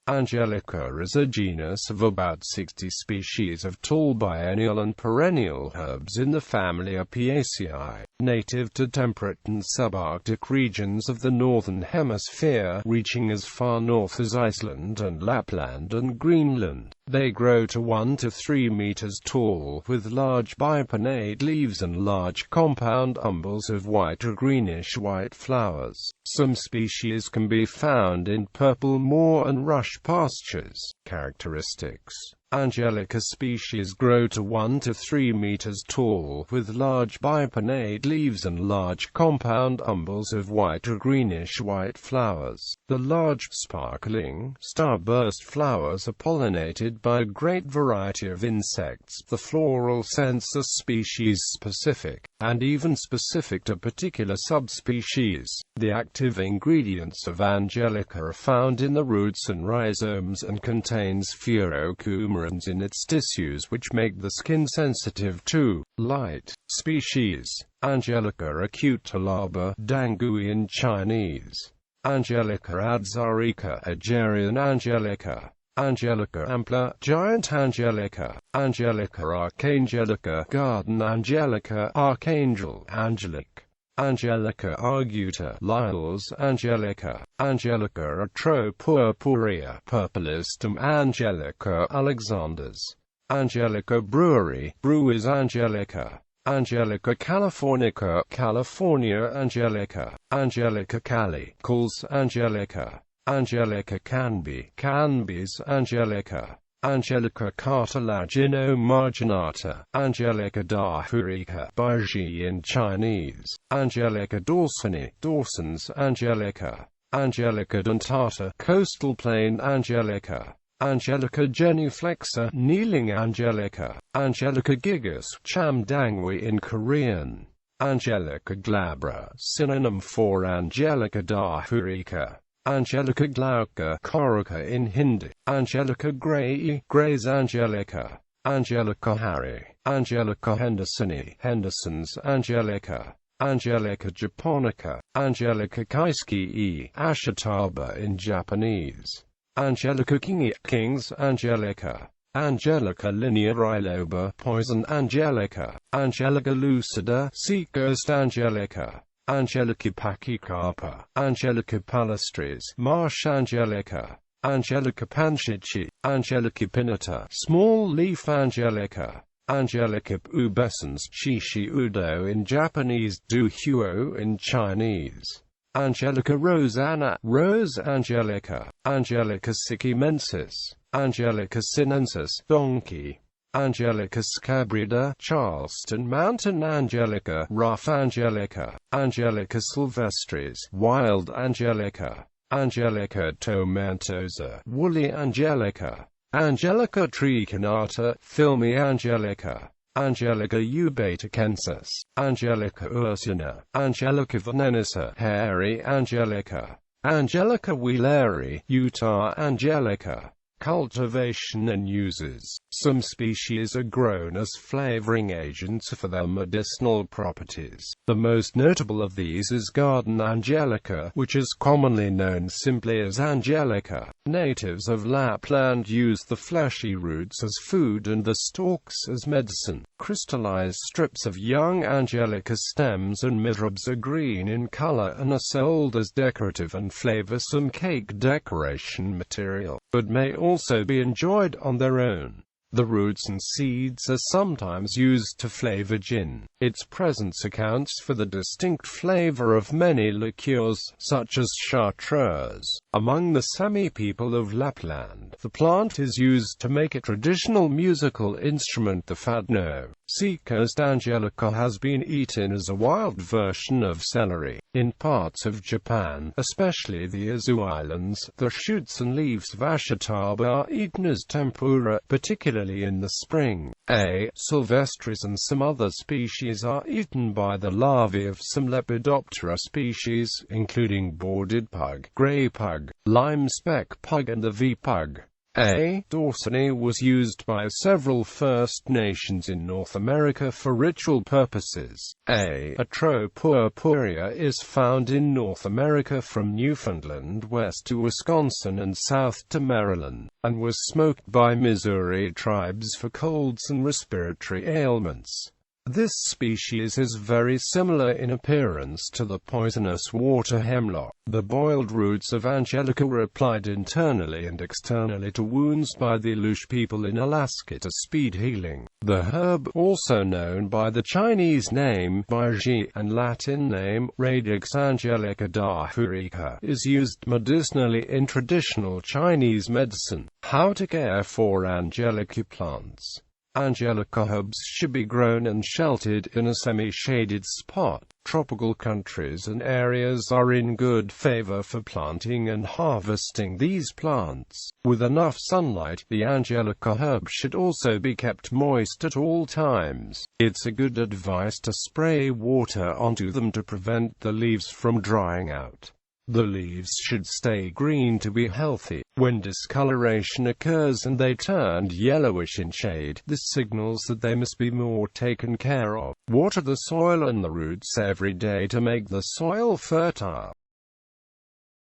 Angelica is a genus of about 60 species of tall biennial and perennial herbs in the family Apiaceae, native to temperate and subarctic regions of the Northern Hemisphere, reaching as far north as Iceland and Lapland and Greenland. They grow to 1 to 3 meters tall, with large bipinnate leaves and large compound umbels of white or greenish-white flowers. Some species can be found in purple moor and rush pastures. Characteristics: Angelica species grow to 1 to 3 meters tall, with large bipinnate leaves and large compound umbels of white or greenish-white flowers. The large, sparkling, starburst flowers are pollinated by a great variety of insects. The floral scents are species-specific, and even specific to particular subspecies. The active ingredients of Angelica are found in the roots and rhizomes and contains phytocoumarins in its tissues, which make the skin sensitive to light. Species: Angelica acutilaba, Dangui in Chinese; Angelica adzarika, Agerian Angelica; Angelica ampla, giant Angelica; Angelica archangelica, garden Angelica, archangel, angelic; Angelica arguta, Lyell's Angelica; Angelica atropurpurea, purpurisstum; Angelica alexanders; Angelica brewery, Brewers Angelica; Angelica californica, California Angelica; Angelica cali, Calls Angelica; Angelica canby, Canby's Angelica; Angelica cartilagino marginata; Angelica dahurica, Baiji in Chinese; Angelica dorsani, Dawson's Angelica; Angelica dentata, coastal plain Angelica; Angelica genuflexa, kneeling Angelica; Angelica gigas, chamdangwi in Korean; Angelica glabra, synonym for Angelica dahurica; Angelica glauca, corica in Hindi; Angelica grayi, Gray's Angelica; Angelica Harry, Angelica hendersoni, Henderson's Angelica; Angelica japonica, Angelica kaiskii, Ashitaba in Japanese; Angelica kingi, King's Angelica; Angelica lineariloba, poison Angelica; Angelica lucida, seacoast Angelica; Angelica pachycarpa, Angelica palustris, marsh Angelica; Angelica panchichi, Angelica pinnata, small leaf Angelica; Angelica pubescens, Shishi udo in Japanese, Du huo in Chinese; Angelica rosanna, Rose Angelica; Angelica sikimensis, Angelica sinensis, donkey; Angelica scabrida, Charleston Mountain Angelica, rough Angelica; Angelica sylvestris, wild Angelica; Angelica tomentosa, woolly Angelica; Angelica triconata, filmy Angelica; Angelica ubaticensis, Angelica ursina; Angelica venenosa, hairy Angelica; Angelica wheeleri, Utah Angelica. Cultivation and uses: some species are grown as flavoring agents for their medicinal properties. The most notable of these is garden Angelica, which is commonly known simply as Angelica. Natives of Lapland use the fleshy roots as food and the stalks as medicine. Crystallized strips of young Angelica stems and mihrabs are green in color and are sold as decorative and flavorsome cake decoration material, but may also be enjoyed on their own. The roots and seeds are sometimes used to flavor gin. Its presence accounts for the distinct flavor of many liqueurs, such as chartreuse. Among the Sami people of Lapland, the plant is used to make a traditional musical instrument, the fadno. Seacoast Angelica has been eaten as a wild version of celery. In parts of Japan, especially the Izu Islands, the shoots and leaves of Ashitaba are eaten as tempura, particularly in the spring. A. sylvestris and some other species are eaten by the larvae of some Lepidoptera species, including bordered pug, grey pug, lime speck pug and the V pug. A. Dorsani was used by several First Nations in North America for ritual purposes. A. Atropurpurea is found in North America from Newfoundland west to Wisconsin and south to Maryland, and was smoked by Missouri tribes for colds and respiratory ailments. This species is very similar in appearance to the poisonous water hemlock. The boiled roots of Angelica were applied internally and externally to wounds by the Aleut people in Alaska to speed healing. The herb, also known by the Chinese name biennial and Latin name Radix Angelica da Hurica, is used medicinally in traditional Chinese medicine. How to care for Angelica plants. Angelica herbs should be grown and sheltered in a semi-shaded spot. Tropical countries and areas are in good favor for planting and harvesting these plants. With enough sunlight, the Angelica herb should also be kept moist at all times. It's a good advice to spray water onto them to prevent the leaves from drying out. The leaves should stay green to be healthy. When discoloration occurs and they turn yellowish in shade, this signals that they must be more taken care of. Water the soil and the roots every day to make the soil fertile.